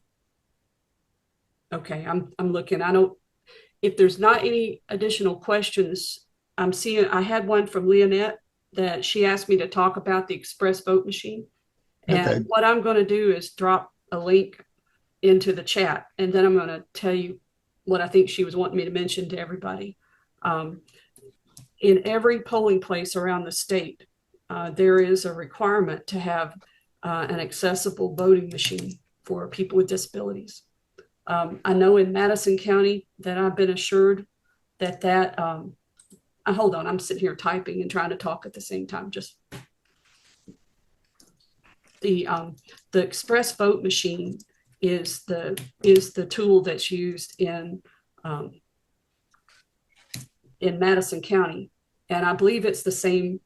okay, I'm looking. If there's not any additional questions, I'm seeing I had one from Leonette that she asked me to talk about the express vote machine. And Okay. what I'm going to do is drop a link into the chat, and then I'm going to tell you what I think she was wanting me to mention to everybody. In every polling place around the state, there is a requirement to have an accessible voting machine for people with disabilities. I know in Madison County that I've been assured that hold on, I'm sitting here typing and trying to talk at the same time. Just the express vote machine is the tool that's used in Madison County, and I believe it's the same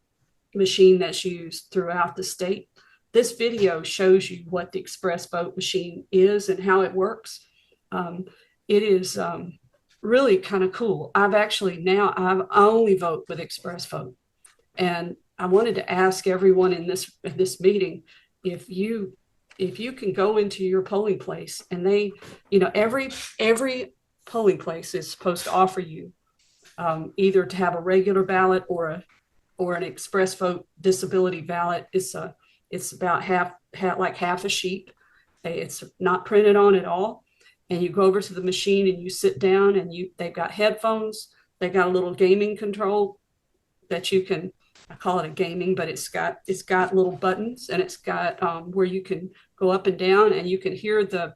machine that's used throughout the state. This video shows you what the express vote machine is and how it works. It is really kind of cool. I only vote with express vote, and I wanted to ask everyone in this meeting if you can go into your polling place, and they, every polling place is supposed to offer you either to have a regular ballot or an express vote disability ballot. It's about half a sheet. It's not printed on at all. And you go over to the machine and you sit down, and they've got headphones. They've got a little gaming control that you can, I call it a gaming, but it's got little buttons, and it's got where you can go up and down, and you can hear the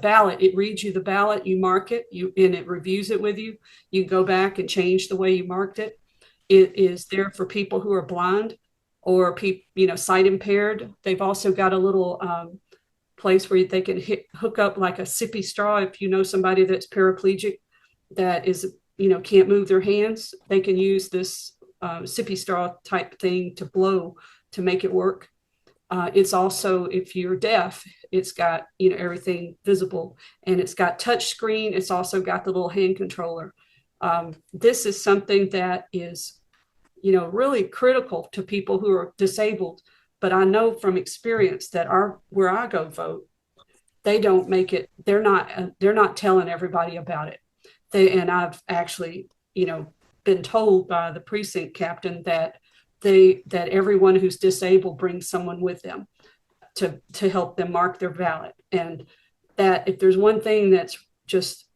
ballot. It reads you the ballot, you mark it, and it reviews it with you. You can go back and change the way you marked it. It is there for people who are blind or sight impaired. They've also got a little place where they can hook up like a sippy straw. If you know somebody that's paraplegic that is, can't move their hands, they can use this sippy straw type thing to blow to make it work. It's also, if you're deaf, it's got, everything visible, and it's got touch screen. It's also got the little hand controller. This is something that is, really critical to people who are disabled. But I know from experience that where I go vote, they don't make it. They're not telling everybody about it. And I've actually, been told by the precinct captain that everyone who's disabled brings someone with them to help them mark their ballot. And that if there's one thing that's just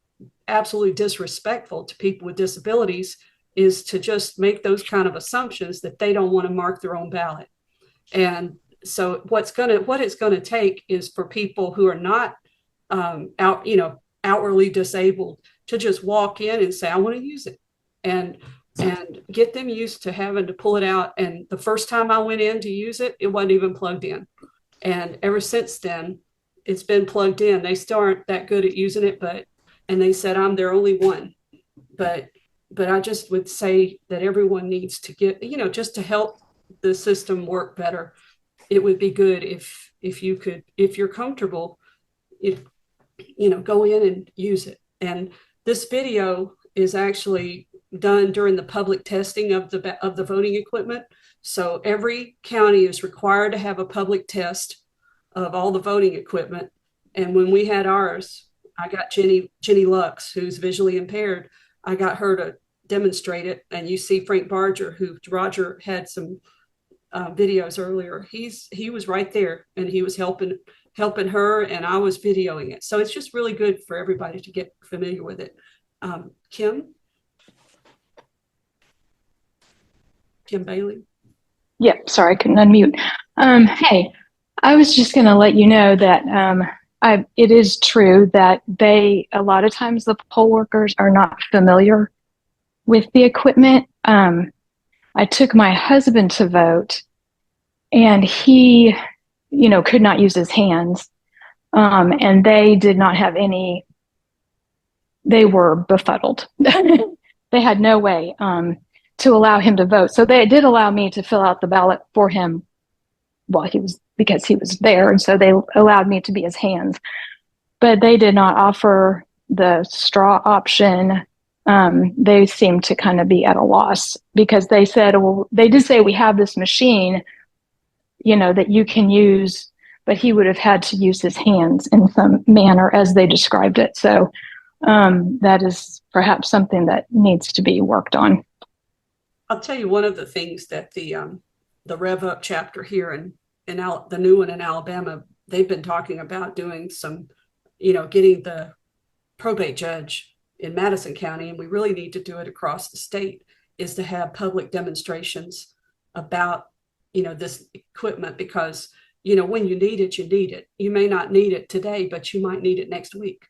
absolutely disrespectful to people with disabilities is to just make those kind of assumptions that they don't want to mark their own ballot. And so what it's gonna take is for people who are not outwardly disabled to just walk in and say, I want to use it, and get them used to having to pull it out. And the first time I went in to use it, it wasn't even plugged in. And ever since then, it's been plugged in. They still aren't that good at using it, and they said I'm their only one. But I just would say that everyone needs to get, just to help the system work better. It would be good if you're comfortable, go in and use it. And this video is actually done during the public testing of the voting equipment. So every county is required to have a public test of all the voting equipment. And when we had ours, I got Jenny Lux, who's visually impaired. I got her to demonstrate it. And you see Frank Barger, who Roger had some videos earlier. He was right there, and he was helping her, and I was videoing it. So it's just really good for everybody to get familiar with it. Kim Bailey. Yep, sorry, I couldn't unmute. Hey, I was just going to let you know that it is true that a lot of times the poll workers are not familiar with the equipment. I took my husband to vote, and he, could not use his hands. And they did not have they were befuddled. They had no way to allow him to vote. So they did allow me to fill out the ballot for him because he was there. And so they allowed me to be his hands. But they did not offer the straw option. They seemed to kind of be at a loss because they said, well, they did say we have this machine, that you can use, but he would have had to use his hands in some manner as they described it. So that is perhaps something that needs to be worked on. I'll tell you one of the things that the Rev Up chapter here in the new one in Alabama, they've been talking about doing some, getting the probate judge in Madison County, and we really need to do it across the state, is to have public demonstrations about, this equipment, because, when you need it, you need it. You may not need it today, but you might need it next week.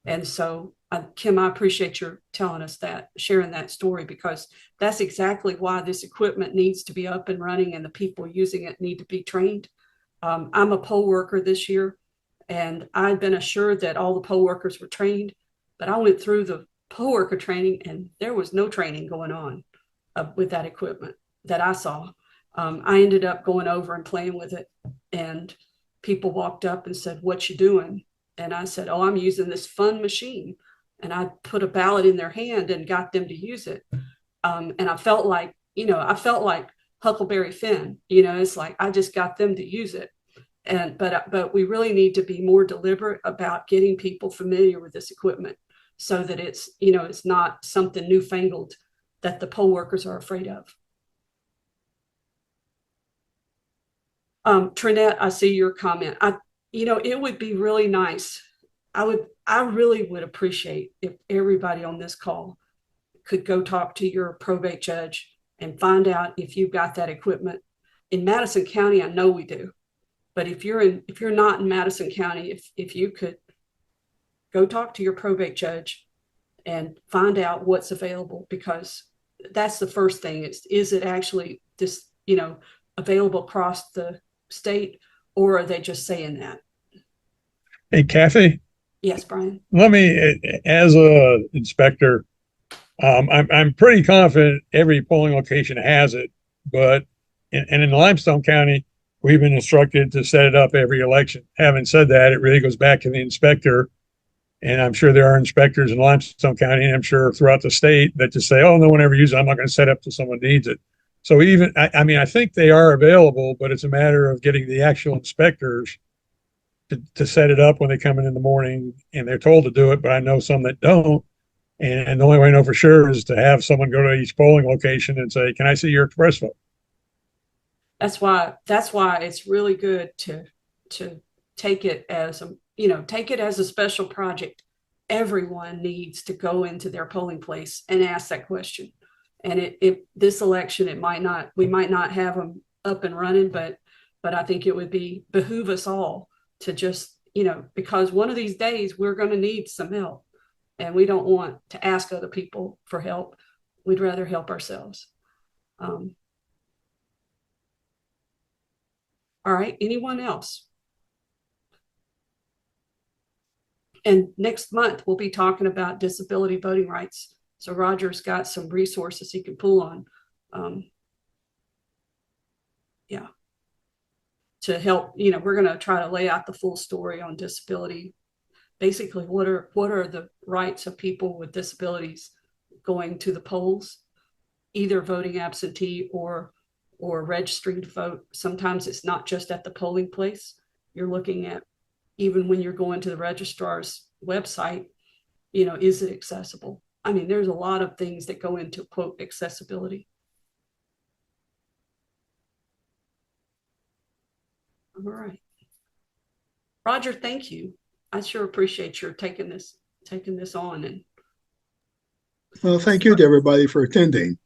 And so, Kim, I appreciate your telling us that, sharing that story, because that's exactly why this equipment needs to be up and running, and the people using it need to be trained. I'm a poll worker this year, and I've been assured that all the poll workers were trained, but I went through the poll worker training, and there was no training going on with that equipment that I saw. I ended up going over and playing with it, and people walked up and said, "What you doing?" And I said, "Oh, I'm using this fun machine." And I put a ballot in their hand and got them to use it. And I felt like Huckleberry Finn, it's like, I just got them to use it. But we really need to be more deliberate about getting people familiar with this equipment so that it's not something newfangled that the poll workers are afraid of. Trinette, I see your comment. It would be really nice. I really would appreciate if everybody on this call could go talk to your probate judge and find out if you've got that equipment. In Madison County, I know we do, but if you're not in Madison County, if you could go talk to your probate judge and find out what's available, because that's the first thing. Is it actually this, available across the state, or are they just saying that? Hey, Kathy. Yes, Brian. Let me, as a inspector, I'm pretty confident every polling location has it, but in Limestone County, we've been instructed to set it up every election. Having said that, it really goes back to the inspector, and I'm sure there are inspectors in Limestone County, and I'm sure throughout the state, that just say, "Oh, no one ever uses it. I'm not going to set up till someone needs it." So I think they are available, but it's a matter of getting the actual inspectors to set it up when they come in the morning, and they're told to do it, but I know some that don't. And the only way I know for sure is to have someone go to each polling location and say, "Can I see your express vote?" That's why it's really good to take it as a special project. Everyone needs to go into their polling place and ask that question. And this election, we might not have them up and running, but but I think it would behoove us all to just, because one of these days we're going to need some help, and we don't want to ask other people for help. We'd rather help ourselves. All right, anyone else? And next month we'll be talking about disability voting rights. So Roger's got some resources he can pull on. Yeah. To help, we're going to try to lay out the full story on disability. Basically, what are the rights of people with disabilities going to the polls, either voting absentee or registering to vote. Sometimes it's not just at the polling place. You're looking at, even when you're going to the registrar's website, is it accessible? I mean, there's a lot of things that go into, quote, accessibility. All right. Roger, thank you. I sure appreciate your taking this on. And well, thank you to everybody for attending.